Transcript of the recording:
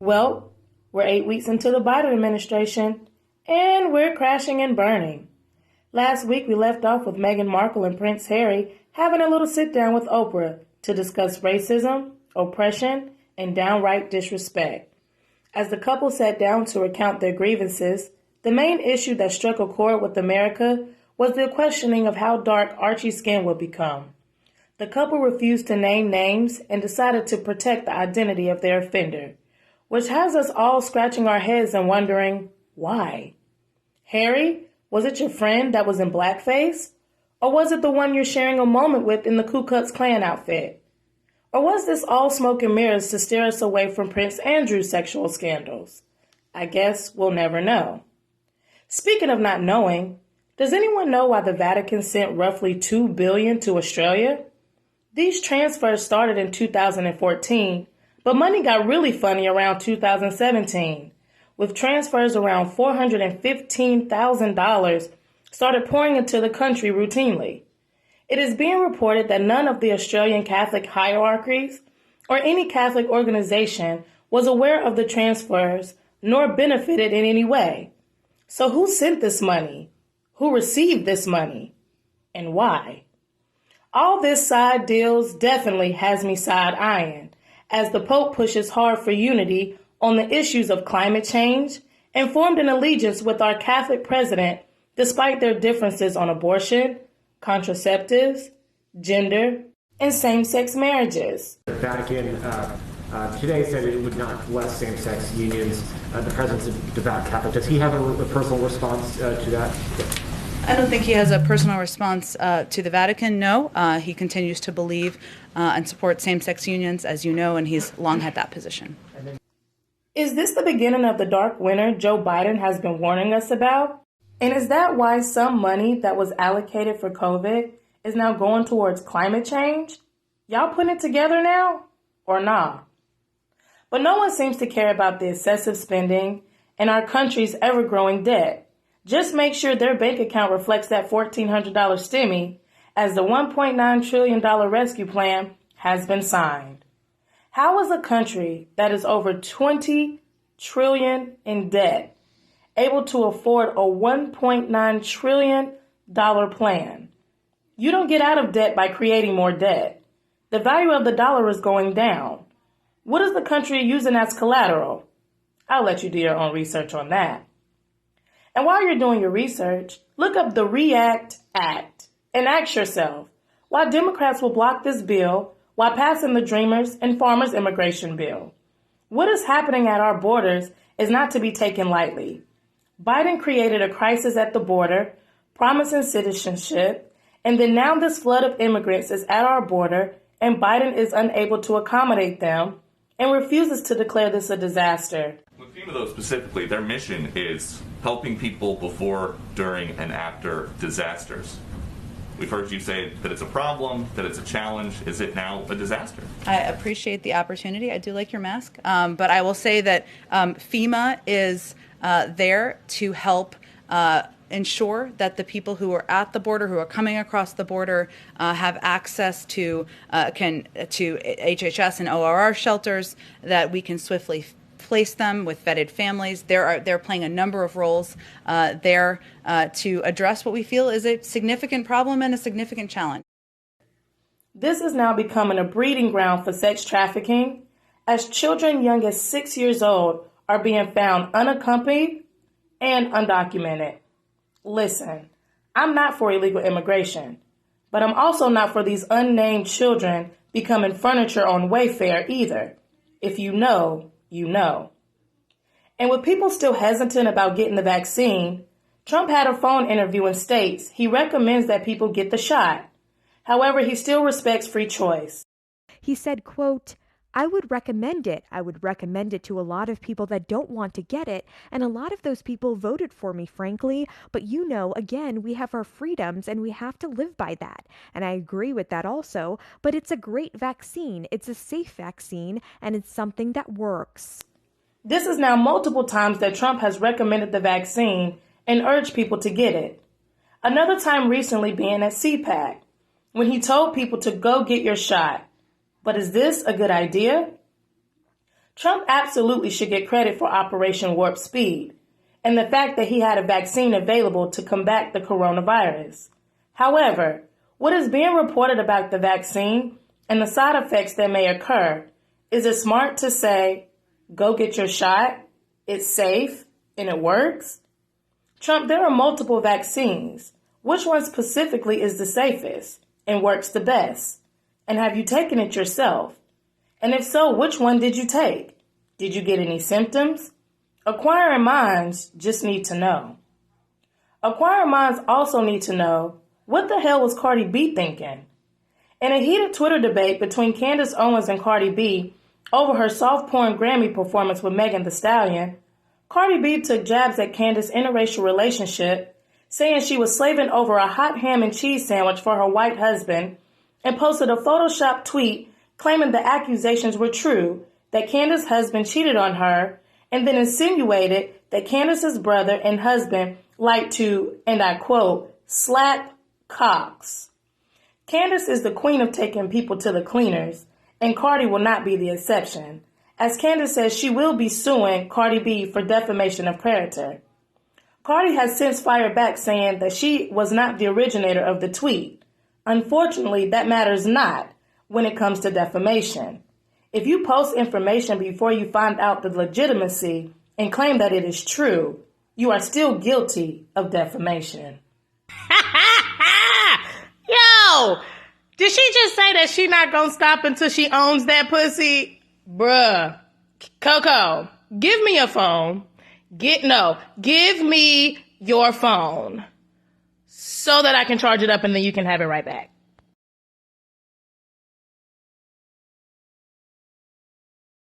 Well, we're 8 weeks into the Biden administration, and we're crashing and burning. Last week, we left off with Meghan Markle and Prince Harry having a little sit down with Oprah to discuss racism, oppression, and downright disrespect. As the couple sat down to recount their grievances, the main issue that struck a chord with America was the questioning of how dark Archie's skin would become. The couple refused to name names and decided to protect the identity of their offender, which has us all scratching our heads and wondering, why? Harry, was it your friend that was in blackface? Or was it the one you're sharing a moment with in the Ku Klux Klan outfit? Or was this all smoke and mirrors to steer us away from Prince Andrew's sexual scandals? I guess we'll never know. Speaking of not knowing, does anyone know why the Vatican sent roughly $2 billion to Australia? These transfers started in 2014, but money got really funny around 2017, with transfers around $415,000 started pouring into the country routinely. It is being reported that none of the Australian Catholic hierarchies or any Catholic organization was aware of the transfers nor benefited in any way. So who sent this money? Who received this money? And why? All this side deals definitely has me side-eyeing, as the Pope pushes hard for unity on the issues of climate change and formed an allegiance with our Catholic president despite their differences on abortion, contraceptives, gender, and same-sex marriages. The Vatican today said it would not bless same-sex unions. The president's a devout Catholic. Does he have a personal response to that? I don't think he has a personal response to the Vatican, no. He continues to believe and support same-sex unions, as you know, and he's long had that position. Is this the beginning of the dark winter Joe Biden has been warning us about? And is that why some money that was allocated for COVID is now going towards climate change? Y'all putting it together now? Or nah? But no one seems to care about the excessive spending and our country's ever-growing debt. Just make sure their bank account reflects that $1,400 stimmy, as the $1.9 trillion rescue plan has been signed. How is a country that is over $20 trillion in debt able to afford a $1.9 trillion plan? You don't get out of debt by creating more debt. The value of the dollar is going down. What is the country using as collateral? I'll let you do your own research on that. And while you're doing your research, look up the REACT Act and ask yourself why Democrats will block this bill while passing the Dreamers and Farmers Immigration Bill. What is happening at our borders is not to be taken lightly. Biden created a crisis at the border, promising citizenship, and then now this flood of immigrants is at our border and Biden is unable to accommodate them and refuses to declare this a disaster. With FEMA, though, specifically, their mission is helping people before, during, and after disasters. We've heard you say that it's a problem, that it's a challenge. Is it now a disaster? I appreciate the opportunity. I do like your mask. But I will say that FEMA is there to help ensure that the people who are at the border, who are coming across the border, have access to HHS and ORR shelters, that we can swiftly place them with vetted families. They're playing a number of roles there to address what we feel is a significant problem and a significant challenge. This is now becoming a breeding ground for sex trafficking, as children young as 6 years old are being found unaccompanied and undocumented. Listen, I'm not for illegal immigration, but I'm also not for these unnamed children becoming furniture on Wayfair either. If you know, you know. And with people still hesitant about getting the vaccine, Trump had a phone interview and states he recommends that people get the shot. However, he still respects free choice. He said, quote, I would recommend it. I would recommend it to a lot of people that don't want to get it. And a lot of those people voted for me, frankly. But you know, again, we have our freedoms and we have to live by that. And I agree with that also. But it's a great vaccine. It's a safe vaccine and it's something that works. This is now multiple times that Trump has recommended the vaccine and urged people to get it. Another time recently being at CPAC, when he told people to go get your shot. But is this a good idea? Trump absolutely should get credit for Operation Warp Speed and the fact that he had a vaccine available to combat the coronavirus. However, what is being reported about the vaccine and the side effects that may occur, is it smart to say, go get your shot, it's safe, and it works? Trump, there are multiple vaccines. Which one specifically is the safest and works the best? And have you taken it yourself? And if so, which one did you take? Did you get any symptoms? Acquiring minds just need to know. Acquiring minds also need to know, what the hell was Cardi B thinking? In a heated Twitter debate between Candace Owens and Cardi B over her soft porn Grammy performance with Megan Thee Stallion, Cardi B took jabs at Candace's interracial relationship, saying she was slaving over a hot ham and cheese sandwich for her white husband, and posted a Photoshop tweet claiming the accusations were true, that Candace's husband cheated on her, and then insinuated that Candace's brother and husband liked to, and I quote, slap cocks. Candace is the queen of taking people to the cleaners, and Cardi will not be the exception, as Candace says she will be suing Cardi B for defamation of character. Cardi has since fired back, saying that she was not the originator of the tweet. Unfortunately, that matters not when it comes to defamation. If you post information before you find out the legitimacy and claim that it is true, you are still guilty of defamation. Yo, did she just say that she not gonna stop until she owns that pussy? Bruh. Coco, give me your phone. Give me your phone so that I can charge it up and then you can have it right back.